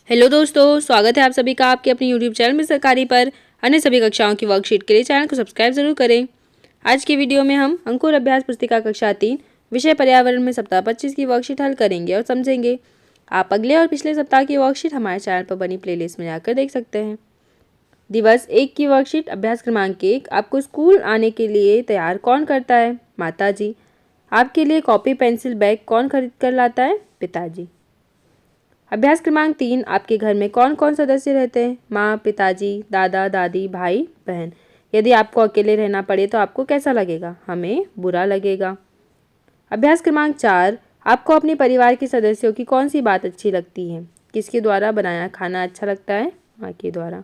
Hello दोस्तों, स्वागत है आप सभी का आपके अपने यूट्यूब चैनल में सरकारी पर। अन्य सभी कक्षाओं की वर्कशीट के लिए चैनल को सब्सक्राइब जरूर करें। आज की वीडियो में हम अंकुर अभ्यास पुस्तिका कक्षा 3 विषय पर्यावरण में सप्ताह 25 की वर्कशीट हल करेंगे और समझेंगे। आप अगले और पिछले सप्ताह की वर्कशीट हमारे चैनल पर बनी प्लेलिस्ट में जाकर देख सकते हैं। दिवस 1 की वर्कशीट अभ्यास क्रमांक 1। आपको स्कूल आने के लिए तैयार कौन करता है? माता जी। आपके लिए कॉपी पेंसिल बैग कौन खरीद कर लाता है? पिताजी। अभ्यास क्रमांक 3। आपके घर में कौन कौन सदस्य रहते हैं? माँ, पिताजी, दादा, दादी, भाई, बहन। यदि आपको अकेले रहना पड़े तो आपको कैसा लगेगा? हमें बुरा लगेगा। अभ्यास क्रमांक 4। आपको अपने परिवार के सदस्यों की कौन सी बात अच्छी लगती है? किसके द्वारा बनाया खाना अच्छा लगता है? माँ के द्वारा।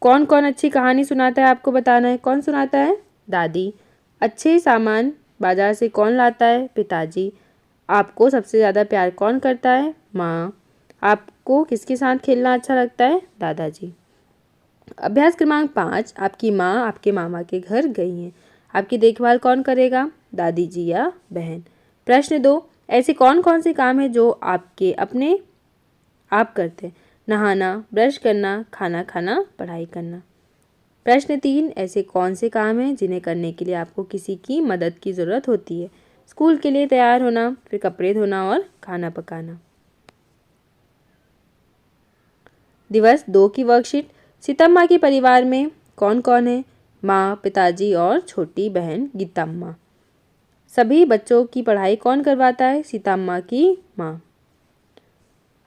कौन कौन अच्छी कहानी सुनाता है आपको बताना है। कौन सुनाता है? दादी। अच्छे सामान बाजार से कौन लाता है? पिताजी। आपको सबसे ज़्यादा प्यार कौन करता है? माँ। आपको किसके साथ खेलना अच्छा लगता है? दादाजी। अभ्यास क्रमांक 5। आपकी माँ आपके मामा के घर गई हैं। आपकी देखभाल कौन करेगा? दादी जी या बहन। प्रश्न 2। ऐसे कौन कौन से काम हैं जो आपके अपने आप करते हैं? नहाना, ब्रश करना, खाना खाना, पढ़ाई करना। प्रश्न 3। ऐसे कौन से काम हैं जिन्हें करने के लिए आपको किसी की मदद की ज़रूरत होती है? स्कूल के लिए तैयार होना, फिर कपड़े धोना और खाना पकाना। दिवस 2 की वर्कशीट। सीतम्मा के परिवार में कौन कौन है? माँ, पिताजी और छोटी बहन गीतम्मा। सभी बच्चों की पढ़ाई कौन करवाता है? सीतम्मा की माँ।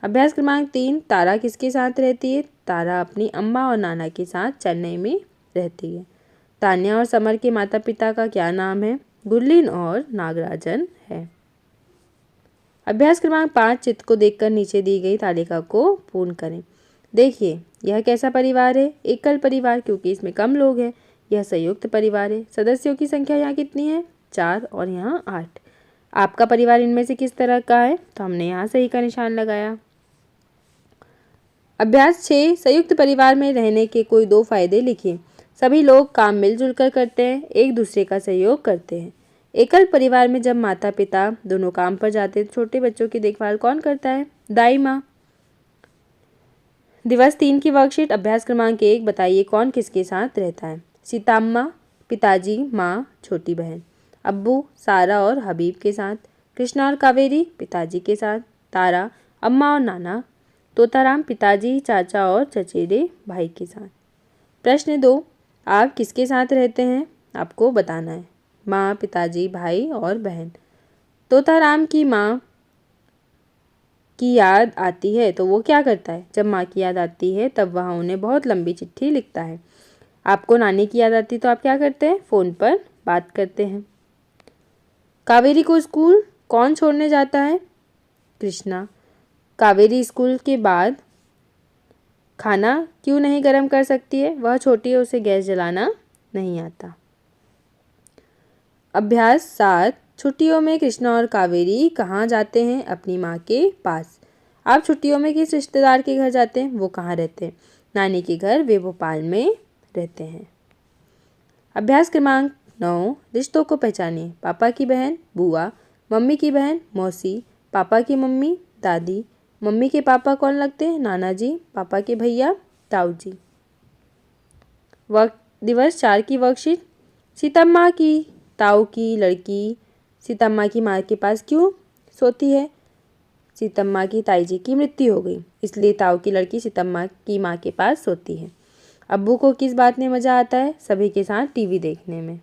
अभ्यास क्रमांक 3। तारा किसके साथ रहती है? तारा अपनी अम्मा और नाना के साथ चेन्नई में रहती है। तान्या और समर के माता पिता का क्या नाम है? गुरलीन और नागराजन है। अभ्यास क्रमांक 5। चित्र को देखकर नीचे दी गई तालिका को पूर्ण करें। देखिए, यह कैसा परिवार है? एकल परिवार, क्योंकि इसमें कम लोग हैं। यह संयुक्त परिवार है। सदस्यों की संख्या यहाँ कितनी है? 4 और यहाँ 8। आपका परिवार इनमें से किस तरह का है? तो हमने यहाँ सही का निशान लगाया। अभ्यास 6। संयुक्त परिवार में रहने के कोई 2 फायदे लिखिए। सभी लोग काम मिलजुल कर करते हैं, एक दूसरे का सहयोग करते हैं। एकल परिवार में जब माता पिता दोनों काम पर जाते हैं तो छोटे बच्चों की देखभाल कौन करता है? दाई माँ। दिवस 3 की वर्कशीट अभ्यास क्रमांक 1। बताइए कौन किसके साथ रहता है? सीतम्मा, पिताजी, माँ, छोटी बहन। अब्बू, सारा और हबीब के साथ। कृष्णा और कावेरी पिताजी के साथ। तारा, अम्मा और नाना। तोताराम पिताजी, चाचा और चचेरे भाई के साथ। प्रश्न 2। आप किसके साथ रहते हैं? आपको बताना है। माँ, पिताजी, भाई और बहन। तोताराम की माँ की याद आती है तो वो क्या करता है? जब माँ की याद आती है तब वह उन्हें बहुत लंबी चिट्ठी लिखता है। आपको नानी की याद आती है तो आप क्या करते हैं? फ़ोन पर बात करते हैं। कावेरी को स्कूल कौन छोड़ने जाता है? कृष्णा। कावेरी स्कूल के बाद खाना क्यों नहीं गर्म कर सकती है? वह छोटी है, उसे गैस जलाना नहीं आता। अभ्यास 7। छुट्टियों में कृष्णा और कावेरी कहाँ जाते हैं? अपनी माँ के पास। आप छुट्टियों में किस रिश्तेदार के घर जाते हैं? वो कहाँ रहते हैं? नानी के घर, वे भोपाल में रहते हैं। अभ्यास क्रमांक 9। रिश्तों को पहचानिए। पापा की बहन बुआ, मम्मी की बहन मौसी, पापा की मम्मी दादी। मम्मी के पापा कौन लगते हैं? नाना जी। पापा के भैया ताऊ जी। दिवस 4 की वर्कशीट। सीतम्मा की ताऊ की लड़की सीतम्मा की माँ के पास क्यों सोती है? सीतम्मा की ताई जी की मृत्यु हो गई, इसलिए ताऊ की लड़की सीतम्मा की माँ के पास सोती है। अब्बू को किस बात में मज़ा आता है? सभी के साथ टीवी देखने में।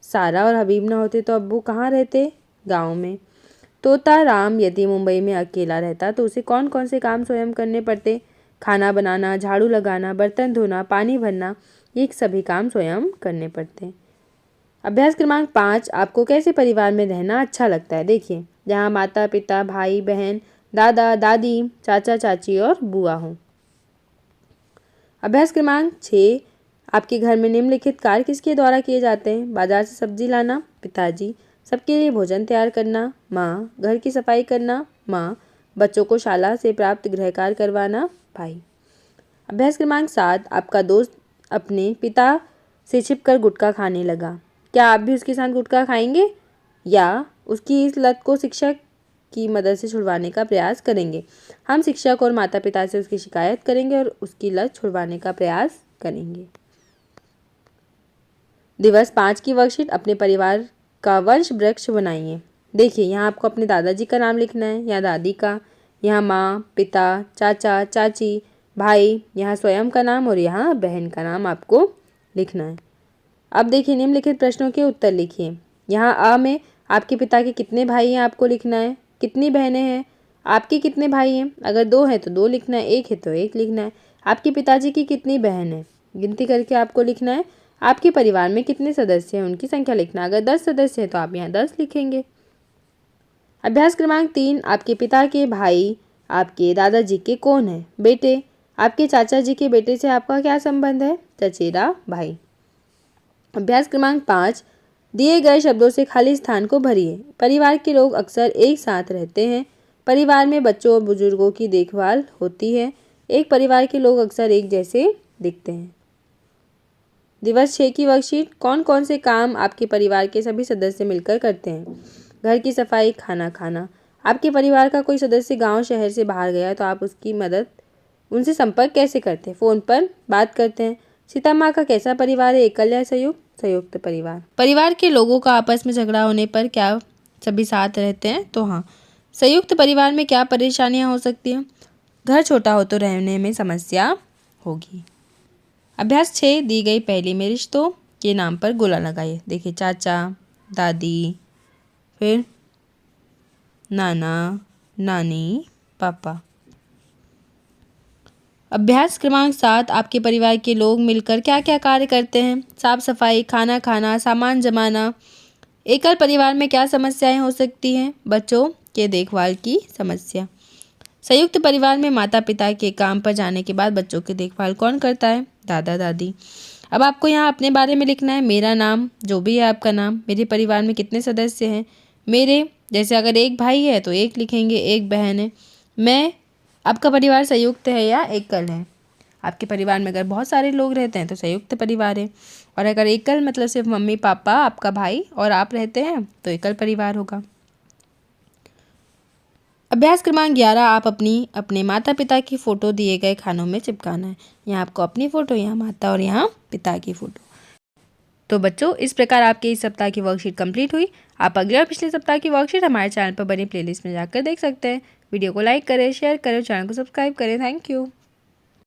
सारा और हबीब ना होते तो अब्बू कहाँ रहते? गाँव में। तोता राम यदि मुंबई में अकेला रहता तो उसे कौन कौन से काम स्वयं करने पड़ते? खाना बनाना, झाड़ू लगाना, बर्तन धोना, पानी भरना, ये सभी काम स्वयं करने पड़ते हैं। अभ्यास क्रमांक 5। आपको कैसे परिवार में रहना अच्छा लगता है? देखिए, जहाँ माता पिता, भाई बहन, दादा दादी, चाचा चाची और बुआ हों। अभ्यास क्रमांक 6। आपके घर में निम्नलिखित कार्य किसके द्वारा किए जाते हैं? बाजार से सब्जी लाना पिताजी, सबके लिए भोजन तैयार करना माँ, घर की सफाई करना माँ, बच्चों को शाला से प्राप्त गृह कार्य करवाना भाई। अभ्यास क्रमांक 7। आपका दोस्त अपने पिता से छिपकर गुटखा खाने लगा। क्या आप भी उसके साथ गुटखा खाएंगे या उसकी इस लत को शिक्षक की मदद से छुड़वाने का प्रयास करेंगे। हम शिक्षक और माता पिता से उसकी शिकायत करेंगे और उसकी लत छुड़वाने का प्रयास करेंगे। दिवस 5 की वर्कशीट अपने परिवार का वंश वृक्ष बनाइए। देखिए यहाँ आपको अपने दादाजी का नाम लिखना है, यहाँ दादी का, यहाँ माँ, पिता, चाचा, चाची, भाई, यहाँ स्वयं का नाम और यहाँ बहन का नाम आपको लिखना है। अब देखिए निम्नलिखित प्रश्नों के उत्तर लिखिए। यहाँ अ में आपके पिता के कितने भाई हैं आपको लिखना है, कितनी बहनें हैं, आपके कितने भाई हैं, अगर 2 हैं तो 2 लिखना है, 1 है तो 1 लिखना है। आपके पिताजी की कितनी बहन है, गिनती करके आपको लिखना है। आपके परिवार में कितने सदस्य हैं उनकी संख्या लिखना है, अगर 10 सदस्य हैं तो आप यहाँ 10 लिखेंगे। अभ्यास क्रमांक 3, आपके पिता के भाई आपके दादाजी के कौन है? बेटे। आपके चाचा जी के बेटे से आपका क्या संबंध है? चचेरा भाई। अभ्यास क्रमांक 5, दिए गए शब्दों से खाली स्थान को भरिए। परिवार के लोग अक्सर एक साथ रहते हैं। परिवार में बच्चों और बुजुर्गों की देखभाल होती है। एक परिवार के लोग अक्सर एक जैसे दिखते हैं। दिवस 6 की वर्कशीट, कौन कौन से काम आपके परिवार के सभी सदस्य मिलकर करते हैं? घर की सफाई, खाना खाना। आपके परिवार का कोई सदस्य गांव शहर से बाहर गया तो आप उसकी मदद उनसे संपर्क कैसे करते हैं? फ़ोन पर बात करते हैं। सीता माँ का कैसा परिवार है, एकल या संयुक्त? संयुक्त परिवार। परिवार के लोगों का आपस में झगड़ा होने पर क्या सभी साथ रहते हैं? तो हाँ। संयुक्त परिवार में क्या परेशानियाँ हो सकती हैं? घर छोटा हो तो रहने में समस्या होगी। अभ्यास 6, दी गई पहेली में रिश्तों के नाम पर गोला लगाइए। देखिए चाचा, दादी, फिर नाना, नानी, पापा। अभ्यास क्रमांक 7, आपके परिवार के लोग मिलकर क्या क्या कार्य करते हैं? साफ सफाई, खाना खाना, सामान जमाना। एकल परिवार में क्या समस्याएं हो सकती हैं? बच्चों के देखभाल की समस्या। संयुक्त परिवार में माता पिता के काम पर जाने के बाद बच्चों की देखभाल कौन करता है? दादा दादी। अब आपको यहाँ अपने बारे में लिखना है। मेरा नाम, जो भी है आपका नाम, मेरे परिवार में कितने सदस्य हैं? मेरे, जैसे अगर एक भाई है तो 1 लिखेंगे, एक बहन है। मैं, आपका परिवार संयुक्त है या एकल है? आपके परिवार में अगर बहुत सारे लोग रहते हैं तो संयुक्त परिवार है, और अगर एकल मतलब सिर्फ मम्मी पापा, आपका भाई और आप रहते हैं तो एकल परिवार होगा। अभ्यास क्रमांक 11, आप अपने माता पिता की फ़ोटो दिए गए खानों में चिपकाना है। यहाँ आपको अपनी फ़ोटो, यहाँ माता और यहाँ पिता की फ़ोटो। तो बच्चों, इस प्रकार आपके इस सप्ताह की वर्कशीट कंप्लीट हुई। आप अगले और पिछले सप्ताह की वर्कशीट हमारे चैनल पर बनी प्लेलिस्ट में जाकर देख सकते हैं। वीडियो को लाइक करें, शेयर करें, चैनल को सब्सक्राइब करें। Thank you.